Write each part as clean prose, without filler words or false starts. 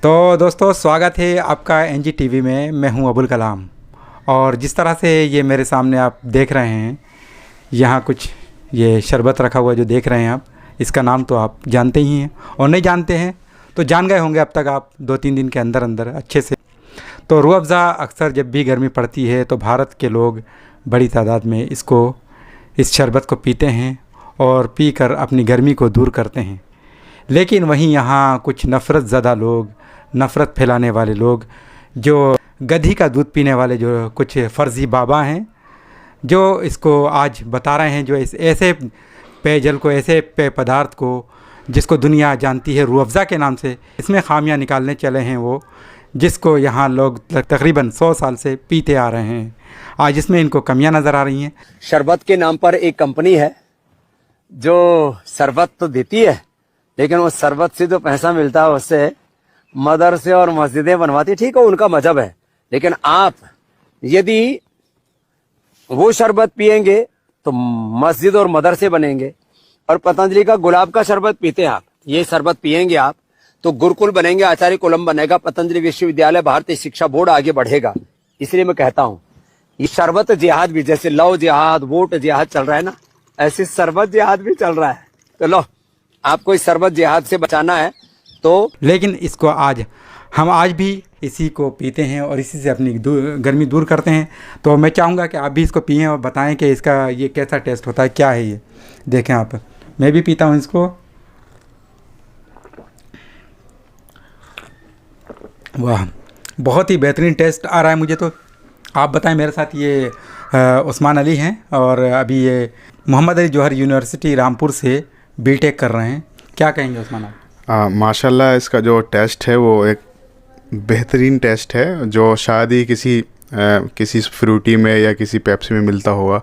तो दोस्तों, स्वागत है आपका NGTV में। मैं हूं अबुल कलाम। और जिस तरह से ये मेरे सामने आप देख रहे हैं, यहाँ कुछ ये शरबत रखा हुआ जो देख रहे हैं आप, इसका नाम तो आप जानते ही हैं, और नहीं जानते हैं तो जान गए होंगे अब तक आप 2-3 दिन के अंदर अंदर अच्छे से। तो रूह अफ़ज़ा अक्सर जब भी गर्मी पड़ती है तो भारत के लोग बड़ी तादाद में इस शरबत को पीते हैं और पीकर अपनी गर्मी को दूर करते हैं। लेकिन वहीं यहाँ कुछ नफ़रत ज़दा लोग, नफ़रत फैलाने वाले लोग, जो गधी का दूध पीने वाले जो कुछ फ़र्ज़ी बाबा हैं, जो इसको आज बता रहे हैं, जो इस ऐसे पेयजल को, ऐसे पेय पदार्थ को जिसको दुनिया जानती है रूह अफ़ज़ा के नाम से, इसमें खामियां निकालने चले हैं वो, जिसको यहाँ लोग तकरीबन 100 साल से पीते आ रहे हैं। आज इसमें इनको कमियां नज़र आ रही हैं। शरबत के नाम पर एक कंपनी है जो शरबत तो देती है, लेकिन उस शरबत से जो पैसा मिलता है उससे मदरसे और मस्जिदें बनवाती है। ठीक है, उनका मजहब है, लेकिन आप यदि वो शरबत पिएंगे तो मस्जिद और मदरसे बनेंगे। और पतंजलि का गुलाब का शरबत पीते हैं आप, ये शरबत पिएंगे आप तो गुरुकुल बनेंगे, आचार्य कुलम बनेगा, पतंजलि विश्वविद्यालय, भारतीय शिक्षा बोर्ड आगे बढ़ेगा। इसलिए मैं कहता हूँ ये शरबत जिहाद भी, जैसे लव जिहाद, वोट जिहाद चल रहा है ना, ऐसे शरबत जिहाद भी चल रहा है। तो लो, आपको इस शरबत जिहाद से बचाना है तो। लेकिन इसको हम आज भी इसी को पीते हैं और इसी से अपनी गर्मी दूर करते हैं। तो मैं चाहूँगा कि आप भी इसको पिएं और बताएं कि इसका ये कैसा टेस्ट होता है, क्या है ये। देखें आप, मैं भी पीता हूँ इसको। वाह, बहुत ही बेहतरीन टेस्ट आ रहा है मुझे तो। आप बताएं। मेरे साथ ये उस्मान अली हैं और अभी ये मोहम्मद अली जौहर यूनिवर्सिटी रामपुर से बीटेक कर रहे हैं। क्या कहेंगे उस्मान आप? माशाल्लाह, इसका जो टेस्ट है वो एक बेहतरीन टेस्ट है, जो शायद ही किसी फ्रूटी में या किसी पेप्सी में मिलता होगा,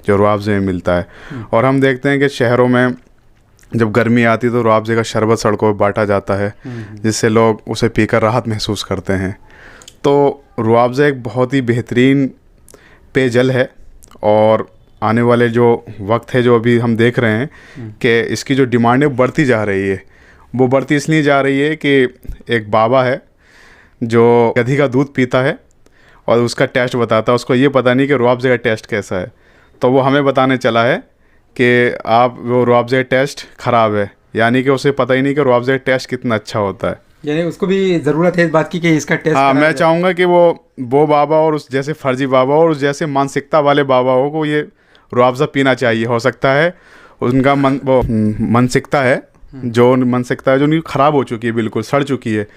जो रूह अफ़ज़ा में मिलता है। और हम देखते हैं कि शहरों में जब गर्मी आती है तो रूह अफ़ज़ा का शरबत सड़कों पर बांटा जाता है, जिससे लोग उसे पीकर राहत महसूस करते हैं। तो रूह अफ़ज़ा एक बहुत ही बेहतरीन पेयजल है, और आने वाले जो वक्त है, जो अभी हम देख रहे हैं कि इसकी जो डिमांड है बढ़ती जा रही है। वो बढ़ती इसलिए जा रही है कि एक बाबा है जो गधी का दूध पीता है और उसका टेस्ट बताता है। उसको ये पता नहीं कि रूह अफ़ज़ा का टेस्ट कैसा है, तो वो हमें बताने चला है कि वो रूह अफ़ज़ा का टेस्ट ख़राब है, यानी कि उसे पता ही नहीं कि रूह अफ़ज़ा का टेस्ट कितना अच्छा होता है। यानी उसको भी ज़रूरत है इस बात की कि इसका टेस्ट। हाँ, मैं चाहूँगा कि वो बाबा और उस जैसे फर्जी बाबा और उस जैसे मानसिकता वाले बाबाओं को ये रूह अफ़ज़ा पीना चाहिए। हो सकता है उनका मानसिकता है जो उनकी ख़राब हो चुकी है, बिल्कुल सड़ चुकी है।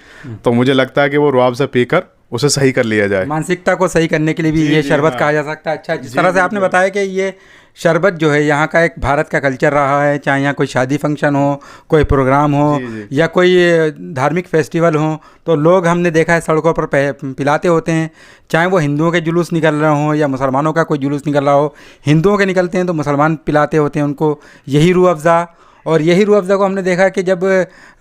तो मुझे लगता है कि वो रूह अफ़ज़ा पीकर उसे सही कर लिया जाए। मानसिकता को सही करने के लिए भी ये शरबत कहा जा सकता है। अच्छा, जिस तरह से आपने बताया कि ये शरबत जो है यहाँ का एक भारत का कल्चर रहा है, चाहे यहाँ कोई शादी फंक्शन हो, कोई प्रोग्राम हो, या कोई धार्मिक फेस्टिवल हो, तो लोग हमने देखा है सड़कों पर पिलाते होते हैं। चाहे वो हिंदुओं के जुलूस निकल रहे हों या मुसलमानों का कोई जुलूस निकल रहा हो, हिंदुओं के निकलते हैं तो मुसलमान पिलाते होते हैं उनको यही रूह अफ़ज़ा। और यही रूह अफ़ज़ा को हमने देखा कि जब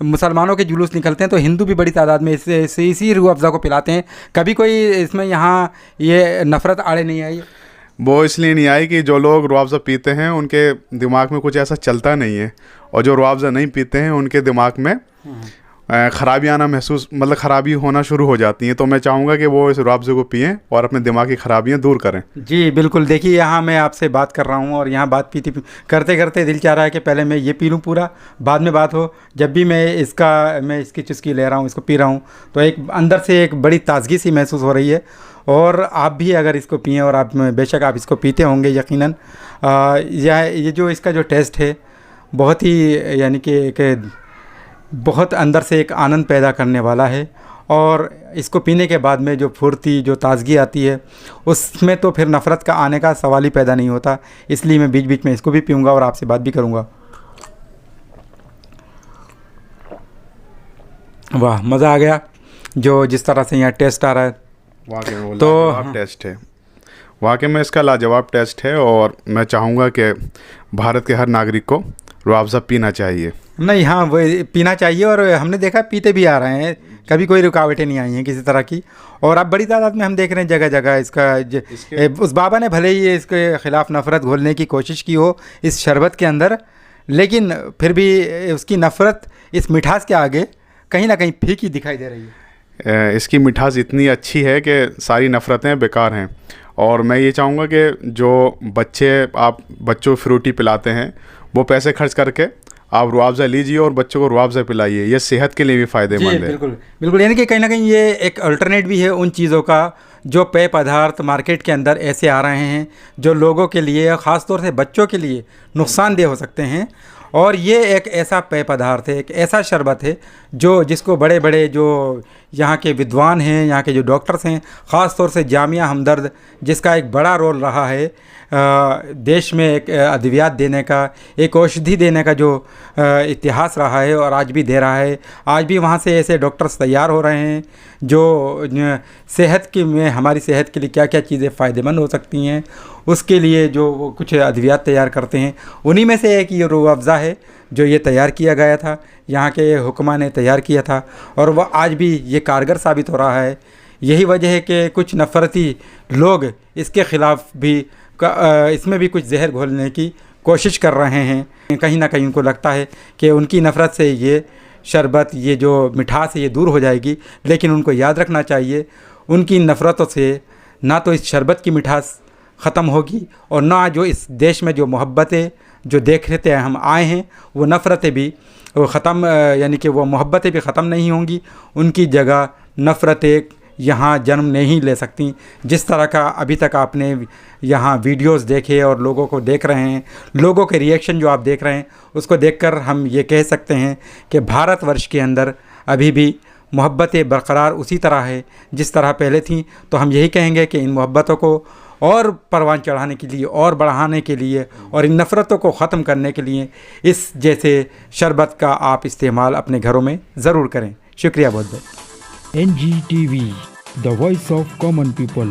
मुसलमानों के जुलूस निकलते हैं तो हिंदू भी बड़ी तादाद में इसी रूह अफ़ज़ा को पिलाते हैं। कभी कोई इसमें यहाँ ये नफ़रत आड़े नहीं आई? वो इसलिए नहीं आई कि जो लोग रूह अफ़ज़ा पीते हैं उनके दिमाग में कुछ ऐसा चलता नहीं है, और जो रूह अफ़ज़ा नहीं पीते हैं उनके दिमाग में ख़राबी आना ख़राबी होना शुरू हो जाती हैं। तो मैं चाहूँगा कि वो इस रूह अफ़ज़ा को पिएं और अपने दिमाग की ख़राबियाँ दूर करें। जी बिल्कुल। देखिए, यहाँ मैं आपसे बात कर रहा हूँ और यहाँ बात करते करते दिल चाह रहा है कि पहले मैं ये पी लूँ पूरा, बाद में बात हो। जब भी मैं इसकी चुस्की ले रहा हूँ, इसको पी रहा हूँ, तो एक अंदर से एक बड़ी ताज़गी सी महसूस हो रही है। और आप भी अगर इसको पिएं, और आप बेशक आप इसको पीते होंगे यकीनन, ये जो इसका जो टेस्ट है बहुत ही, यानी कि बहुत अंदर से एक आनंद पैदा करने वाला है। और इसको पीने के बाद में जो फुर्ती, जो ताज़गी आती है, उसमें तो फिर नफ़रत का आने का सवाल ही पैदा नहीं होता। इसलिए मैं बीच बीच में इसको भी पीऊँगा और आपसे बात भी करूँगा। वाह, मज़ा आ गया जिस तरह से यहाँ टेस्ट आ रहा है। वाकई में लाजवाब टेस्ट है, वाकई में इसका लाजवाब टेस्ट है। और मैं चाहूँगा कि भारत के हर नागरिक को रूह अफ़ज़ा पीना चाहिए। नहीं, हाँ, वो पीना चाहिए, और हमने देखा पीते भी आ रहे हैं, कभी कोई रुकावटें नहीं आई हैं किसी तरह की। और अब बड़ी तादाद में हम देख रहे हैं जगह जगह उस बाबा ने भले ही इसके ख़िलाफ़ नफ़रत घोलने की कोशिश की हो इस शरबत के अंदर, लेकिन फिर भी उसकी नफ़रत इस मिठास के आगे कहीं ना कहीं फीकी दिखाई दे रही है। इसकी मिठास इतनी अच्छी है कि सारी नफ़रतें बेकार हैं। और मैं ये चाहूँगा कि जो बच्चों को फ्रूटी पिलाते हैं वो पैसे खर्च करके आप रुआवज़ा लीजिए और बच्चों को रुआवज़ा पिलाइए, ये सेहत के लिए भी फ़ायदेमंद है। बिल्कुल बिल्कुल, यानी कि कहीं ना कहीं ये एक अल्टरनेट भी है उन चीज़ों का जो पेय पदार्थ मार्केट के अंदर ऐसे आ रहे हैं जो लोगों के लिए, ख़ास तौर से बच्चों के लिए नुकसानदेह हो सकते हैं। और ये एक ऐसा पेय पदार्थ है, एक ऐसा शरबत है जिसको बड़े बड़े जो यहाँ के विद्वान हैं, यहाँ के जो डॉक्टर्स हैं, ख़ास तौर से जामिया हमदर्द जिसका एक बड़ा रोल रहा है देश में एक अद्वियात देने का, एक औषधि देने का जो इतिहास रहा है और आज भी दे रहा है। आज भी वहाँ से ऐसे डॉक्टर्स तैयार हो रहे हैं जो हमारी सेहत के लिए क्या क्या चीज़ें फ़ायदेमंद हो सकती हैं उसके लिए जो वो कुछ अद्वियात तैयार करते हैं। उन्हीं में से एक ये रूह अफ़ज़ा है जो ये तैयार किया गया था, यहाँ के हुक्मा ने तैयार किया था और वह आज भी ये कारगर साबित हो रहा है। यही वजह है कि कुछ नफ़रती लोग इसके ख़िलाफ़ भी इसमें भी कुछ जहर घोलने की कोशिश कर रहे हैं। कहीं ना कहीं उनको लगता है कि उनकी नफ़रत से ये शरबत, ये जो मिठास है, ये दूर हो जाएगी। लेकिन उनको याद रखना चाहिए उनकी नफ़रतों से ना तो इस शरबत की मिठास ख़त्म होगी और ना जो इस देश में जो मोहब्बतें जो देखते हैं हम आए हैं वो नफ़रतें भी ख़त्म, यानी कि वो मोहब्बतें भी ख़त्म नहीं होंगी। उनकी जगह नफ़रतें यहाँ जन्म नहीं ले सकती। जिस तरह का अभी तक आपने यहाँ वीडियोस देखे और लोगों को देख रहे हैं, लोगों के रिएक्शन जो आप देख रहे हैं, उसको देखकर हम ये कह सकते हैं कि भारतवर्ष के अंदर अभी भी मोहब्बतें बरकरार उसी तरह है जिस तरह पहले थीं। तो हम यही कहेंगे कि इन मोहब्बतों को और परवान चढ़ाने के लिए और बढ़ाने के लिए और इन नफ़रतों को ख़त्म करने के लिए इस जैसे शरबत का आप इस्तेमाल अपने घरों में ज़रूर करें। शुक्रिया बहुत बहुत। NGTV, the voice of common people।